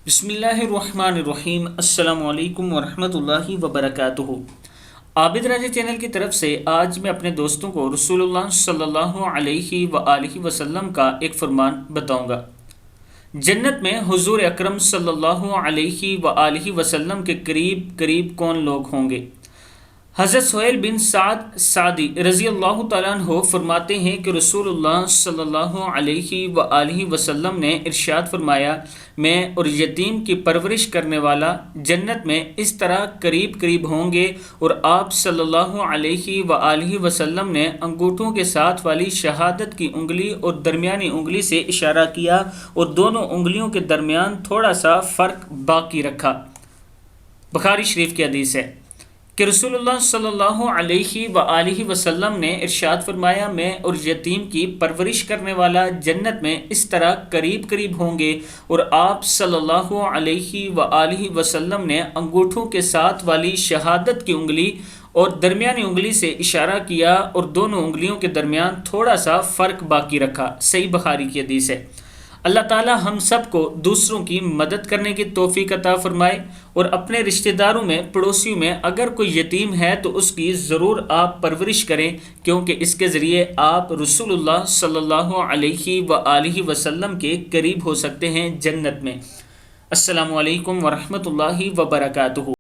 بسم اللہ الرحمن الرحیم۔ السلام علیکم ورحمۃ اللہ وبرکاتہ۔ عابد راجہ چینل کی طرف سے آج میں اپنے دوستوں کو رسول اللہ صلی اللہ علیہ وآلہ وسلم کا ایک فرمان بتاؤں گا۔ جنت میں حضور اکرم صلی اللہ علیہ وآلہ وسلم کے قریب قریب کون لوگ ہوں گے؟ حضرت سہیل بن سعد سعدی رضی اللہ تعالیٰ عنہ فرماتے ہیں کہ رسول اللہ صلی اللہ علیہ وآلہ وسلم نے ارشاد فرمایا، میں اور یتیم کی پرورش کرنے والا جنت میں اس طرح قریب قریب ہوں گے، اور آپ صلی اللہ علیہ وآلہ وسلم نے انگوٹھوں کے ساتھ والی شہادت کی انگلی اور درمیانی انگلی سے اشارہ کیا اور دونوں انگلیوں کے درمیان تھوڑا سا فرق باقی رکھا۔ بخاری شریف کی حدیث ہے کہ رسول اللہ صلی اللہ علیہ وآلہ وسلم نے ارشاد فرمایا، میں اور یتیم کی پرورش کرنے والا جنت میں اس طرح قریب قریب ہوں گے، اور آپ صلی اللہ علیہ وآلہ وسلم نے انگوٹھوں کے ساتھ والی شہادت کی انگلی اور درمیانی انگلی سے اشارہ کیا اور دونوں انگلیوں کے درمیان تھوڑا سا فرق باقی رکھا۔ صحیح بخاری کی حدیث ہے۔ اللہ تعالی ہم سب کو دوسروں کی مدد کرنے کی توفیق عطا فرمائے، اور اپنے رشتہ داروں میں، پڑوسیوں میں اگر کوئی یتیم ہے تو اس کی ضرور آپ پرورش کریں، کیونکہ اس کے ذریعے آپ رسول اللہ صلی اللہ علیہ وآلہ وسلم کے قریب ہو سکتے ہیں جنت میں۔ السلام علیکم ورحمۃ اللہ وبرکاتہ۔